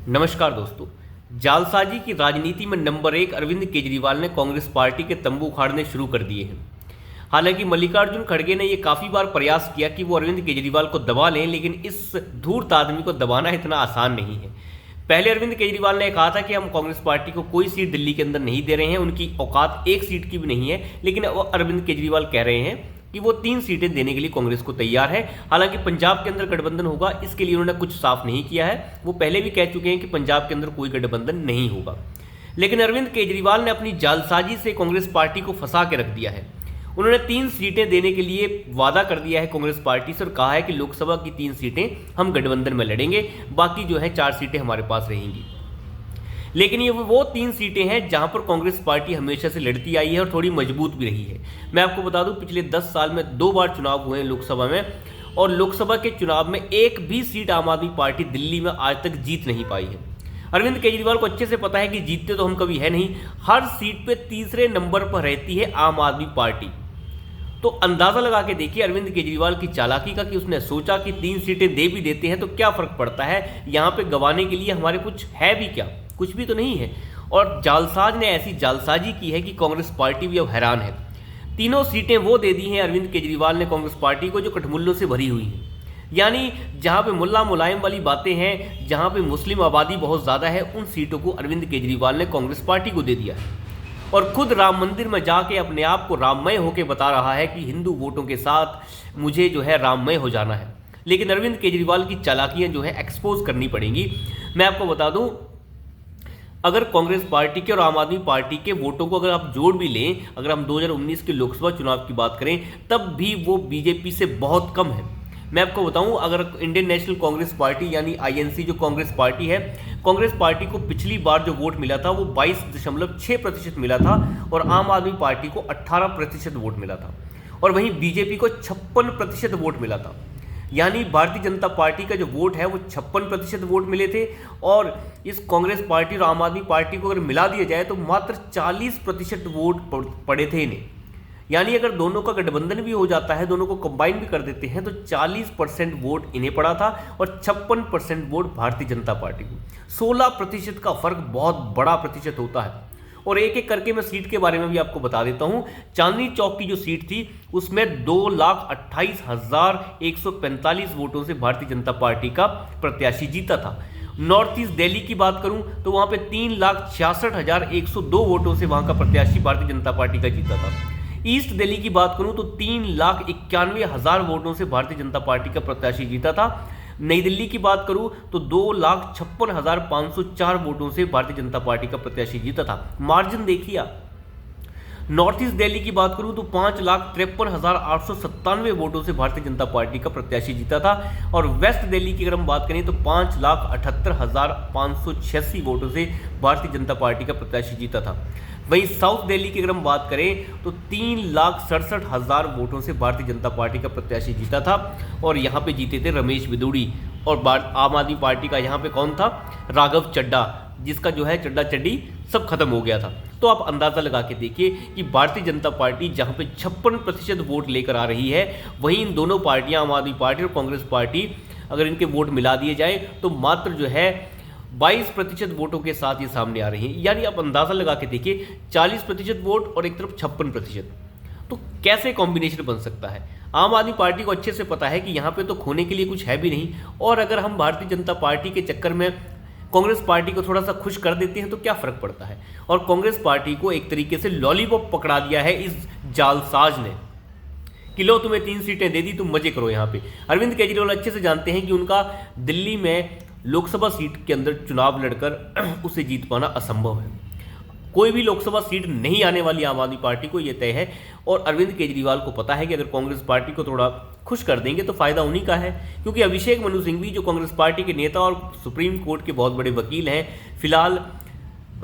नमस्कार दोस्तों। जालसाजी की राजनीति में नंबर एक अरविंद केजरीवाल ने कांग्रेस पार्टी के तंबू उखाड़ने शुरू कर दिए हैं। हालांकि मल्लिकार्जुन खड़गे ने यह काफ़ी बार प्रयास किया कि वो अरविंद केजरीवाल को दबा लें, लेकिन इस धूर्त आदमी को दबाना इतना आसान नहीं है। पहले अरविंद केजरीवाल ने कहा था कि हम कांग्रेस पार्टी को कोई सीट दिल्ली के अंदर नहीं दे रहे हैं, उनकी औकात एक सीट की भी नहीं है, लेकिन अब अरविंद केजरीवाल कह रहे हैं कि वो 3 सीटें देने के लिए कांग्रेस को तैयार है। हालांकि पंजाब के अंदर गठबंधन होगा, इसके लिए उन्होंने कुछ साफ नहीं किया है। वो पहले भी कह चुके हैं कि पंजाब के अंदर कोई गठबंधन नहीं होगा। लेकिन अरविंद केजरीवाल ने अपनी जालसाजी से कांग्रेस पार्टी को फंसा के रख दिया है। उन्होंने 3 सीटें देने के लिए वादा कर दिया है कांग्रेस पार्टी से और कहा है कि लोकसभा की 3 सीटें हम गठबंधन में लड़ेंगे, बाकी जो है 4 सीटें हमारे पास रहेंगी। लेकिन ये वो 3 सीटें हैं जहां पर कांग्रेस पार्टी हमेशा से लड़ती आई है और थोड़ी मजबूत भी रही है। मैं आपको बता दूं, पिछले 10 साल में 2 बार चुनाव हुए हैं लोकसभा में, और लोकसभा के चुनाव में एक भी सीट आम आदमी पार्टी दिल्ली में आज तक जीत नहीं पाई है। अरविंद केजरीवाल को अच्छे से पता है कि जीतते तो हम कभी है नहीं, हर सीट पे तीसरे नंबर पर रहती है आम आदमी पार्टी। तो अंदाजा लगा के देखिए अरविंद केजरीवाल की चालाकी का, कि उसने सोचा कि 3 सीटें दे भी देते हैं तो क्या फर्क पड़ता है, यहाँ पे गंवाने के लिए हमारे कुछ है भी क्या, कुछ भी तो नहीं है। और जालसाज ने ऐसी जालसाजी की है कि कांग्रेस पार्टी भी अब हैरान है। 3 सीटें वो दे दी हैं अरविंद केजरीवाल ने कांग्रेस पार्टी को जो कठमुल्लों से भरी हुई हैं। यानी जहाँ पे मुल्ला मुलायम वाली बातें हैं, जहाँ पे मुस्लिम आबादी बहुत ज़्यादा है, उन सीटों को अरविंद केजरीवाल ने कांग्रेस पार्टी को दे दिया है। और खुद राम मंदिर में जाके अपने आप को राममय होकर बता रहा है कि हिंदू वोटों के साथ मुझे जो है राममय हो जाना है। लेकिन अरविंद केजरीवाल की चालाकियां जो है एक्सपोज करनी पड़ेंगी। मैं आपको बता दूं, अगर कांग्रेस पार्टी के और आम आदमी पार्टी के वोटों को अगर आप जोड़ भी लें, अगर हम 2019 के लोकसभा चुनाव की बात करें, तब भी वो बीजेपी से बहुत कम है। मैं आपको बताऊं, अगर इंडियन नेशनल कांग्रेस पार्टी यानी आईएनसी जो कांग्रेस पार्टी है, कांग्रेस पार्टी को पिछली बार जो वोट मिला था वो 22.6% मिला था और आम आदमी पार्टी को 18% वोट मिला था, और वहीं बीजेपी को 56% वोट मिला था। यानी भारतीय जनता पार्टी का जो वोट है वो 56% वोट मिले थे, और इस कांग्रेस पार्टी और आम आदमी पार्टी को अगर मिला दिया जाए तो मात्र 40% वोट पड़े थे इन्हें। यानी अगर दोनों का गठबंधन भी हो जाता है, दोनों को कंबाइन भी कर देते हैं, तो 40% वोट इन्हें पड़ा था और 56% वोट भारतीय जनता पार्टी को। 16% का फर्क बहुत बड़ा प्रतिशत होता है। और एक एक करके मैं सीट के बारे में भी आपको बता देता हूं। चांदनी चौक की जो सीट थी उसमें 2,28,145 वोटों से भारतीय जनता पार्टी का प्रत्याशी जीता था। नॉर्थ ईस्ट दिल्ली की बात करूं तो वहां पे 3,66,102 वोटों से वहां का प्रत्याशी भारतीय जनता पार्टी का जीता था। ईस्ट दिल्ली की बात करूं तो 3,91,000 वोटों से भारतीय जनता पार्टी का प्रत्याशी जीता था। नई दिल्ली की बात करूं तो 2,56,504 वोटों से भारतीय जनता पार्टी का प्रत्याशी जीता था। मार्जिन देखिए आप। नॉर्थ ईस्ट दिल्ली की बात करूं तो 5,53,897 वोटों से भारतीय जनता पार्टी का प्रत्याशी जीता था, और वेस्ट दिल्ली की अगर हम बात करें तो 5,78,586 वोटों से भारतीय जनता पार्टी का प्रत्याशी जीता था। वहीं साउथ दिल्ली की अगर हम बात करें तो 3,67,000 वोटों से भारतीय जनता पार्टी का प्रत्याशी जीता था, और यहाँ पे जीते थे रमेश बिदूड़ी। और आम आदमी पार्टी का यहाँ पे कौन था? राघव चड्ढा, जिसका जो है चड्ढा चड्ढी सब खत्म हो गया था। तो आप अंदाज़ा लगा के देखिए कि भारतीय जनता पार्टी जहाँ पे 56% वोट लेकर आ रही है, वहीं इन दोनों पार्टियाँ आम आदमी पार्टी और कांग्रेस पार्टी, अगर इनके वोट मिला दिए जाए तो मात्र जो है 22% वोटों के साथ ये सामने आ रही हैं। यानी आप अंदाज़ा लगा के देखिए, 40% वोट और एक तरफ 56%। तो कैसे कॉम्बिनेशन बन सकता है? आम आदमी पार्टी को अच्छे से पता है कि यहाँ पे तो खोने के लिए कुछ है भी नहीं, और अगर हम भारतीय जनता पार्टी के चक्कर में कांग्रेस पार्टी को थोड़ा सा खुश कर देते हैं तो क्या फ़र्क पड़ता है। और कांग्रेस पार्टी को एक तरीके से लॉलीपॉप पकड़ा दिया है इस जालसाज ने कि लो तुम्हें 3 सीटें दे दी, तुम मजे करो यहाँ पे। अरविंद केजरीवाल अच्छे से जानते हैं कि उनका दिल्ली में लोकसभा सीट के अंदर चुनाव लड़कर उसे जीत पाना असंभव है। कोई भी लोकसभा सीट नहीं आने वाली आम आदमी पार्टी को, यह तय है। और अरविंद केजरीवाल को पता है कि अगर कांग्रेस पार्टी को थोड़ा खुश कर देंगे तो फायदा उन्हीं का है, क्योंकि अभिषेक मनु सिंघवी जो कांग्रेस पार्टी के नेता और सुप्रीम कोर्ट के बहुत बड़े वकील हैं, फिलहाल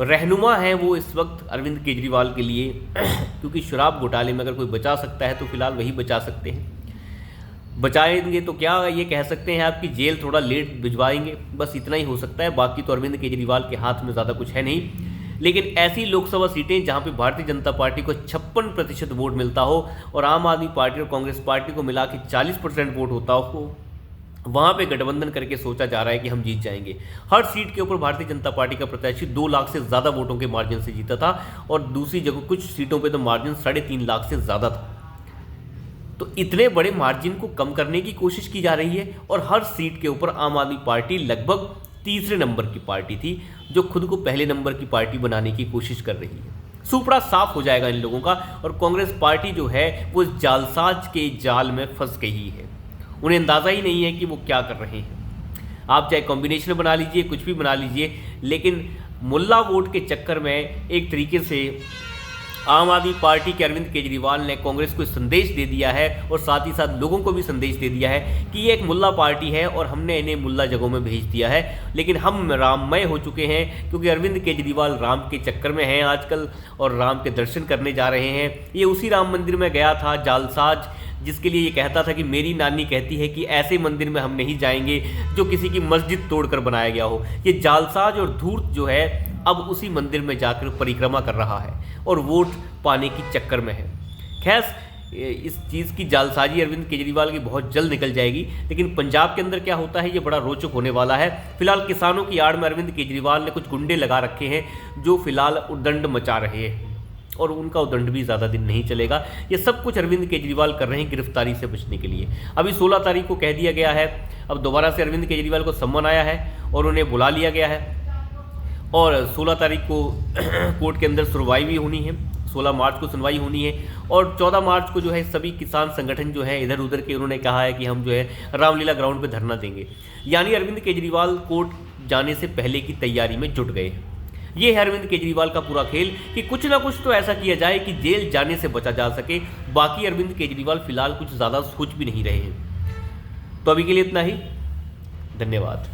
रहनुमा हैं वो इस वक्त अरविंद केजरीवाल के लिए, क्योंकि शराब घोटाले में अगर कोई बचा सकता है तो फिलहाल वही बचा सकते हैं। बचाएंगे तो क्या ये कह सकते हैं आपकी जेल थोड़ा लेट भिजवाएंगे, बस इतना ही हो सकता है। बाकी तो अरविंद केजरीवाल के हाथ में ज़्यादा कुछ है नहीं। लेकिन ऐसी लोकसभा सीटें जहां पे भारतीय जनता पार्टी को 56% वोट मिलता हो और आम आदमी पार्टी और कांग्रेस पार्टी को मिला के 40% वोट होता हो, वहाँ पे गठबंधन करके सोचा जा रहा है कि हम जीत जाएंगे। हर सीट के ऊपर भारतीय जनता पार्टी का प्रत्याशी 2 लाख से ज़्यादा वोटों के मार्जिन से जीता था और दूसरी जगह कुछ सीटों पे तो मार्जिन 3.5 लाख से ज़्यादा था। तो इतने बड़े मार्जिन को कम करने की कोशिश की जा रही है और हर सीट के ऊपर आम आदमी पार्टी लगभग तीसरे नंबर की पार्टी थी जो खुद को पहले नंबर की पार्टी बनाने की कोशिश कर रही है। सुपड़ा साफ हो जाएगा इन लोगों का और कांग्रेस पार्टी जो है वो जालसाज के जाल में फंस गई है। उन्हें अंदाज़ा ही नहीं है कि वो क्या कर रहे हैं। आप चाहे कॉम्बिनेशन बना लीजिए, कुछ भी बना लीजिए, लेकिन मुल्ला वोट के चक्कर में एक तरीके से आम आदमी पार्टी के अरविंद केजरीवाल ने कांग्रेस को संदेश दे दिया है और साथ ही साथ लोगों को भी संदेश दे दिया है कि ये एक मुल्ला पार्टी है और हमने इन्हें मुल्ला जगहों में भेज दिया है, लेकिन हम राममय हो चुके हैं क्योंकि अरविंद केजरीवाल राम के चक्कर में हैं आजकल और राम के दर्शन करने जा रहे हैं। ये उसी राम मंदिर में गया था जालसाज, जिसके लिए ये कहता था कि मेरी नानी कहती है कि ऐसे मंदिर में हम नहीं जाएंगे जो किसी की मस्जिद तोड़कर बनाया गया हो। ये जालसाज और धूर्त जो है अब उसी मंदिर में जाकर परिक्रमा कर रहा है और वोट पाने की चक्कर में है। खैर इस चीज़ की जालसाजी अरविंद केजरीवाल की बहुत जल्द निकल जाएगी, लेकिन पंजाब के अंदर क्या होता है ये बड़ा रोचक होने वाला है। फिलहाल किसानों की आड़ में अरविंद केजरीवाल ने कुछ गुंडे लगा रखे हैं जो फिलहाल उद्दंड मचा रहे हैं और उनका उद्दंड भी ज़्यादा दिन नहीं चलेगा। ये सब कुछ अरविंद केजरीवाल कर रहे हैं गिरफ्तारी से बचने के लिए। अभी 16 तारीख को कह दिया गया है, अब दोबारा से अरविंद केजरीवाल को सम्मन आया है और उन्हें बुला लिया गया है और 16 तारीख को कोर्ट के अंदर सुनवाई भी होनी है, 16 मार्च को सुनवाई होनी है और 14 मार्च को जो है सभी किसान संगठन जो है इधर उधर के उन्होंने कहा है कि हम जो है रामलीला ग्राउंड पे धरना देंगे। यानी अरविंद केजरीवाल कोर्ट जाने से पहले की तैयारी में जुट गए हैं। ये है अरविंद केजरीवाल का पूरा खेल कि कुछ ना कुछ तो ऐसा किया जाए कि जेल जाने से बचा जा सके। बाकी अरविंद केजरीवाल फिलहाल कुछ ज़्यादा सोच भी नहीं रहे हैं। तो अभी के लिए इतना ही, धन्यवाद।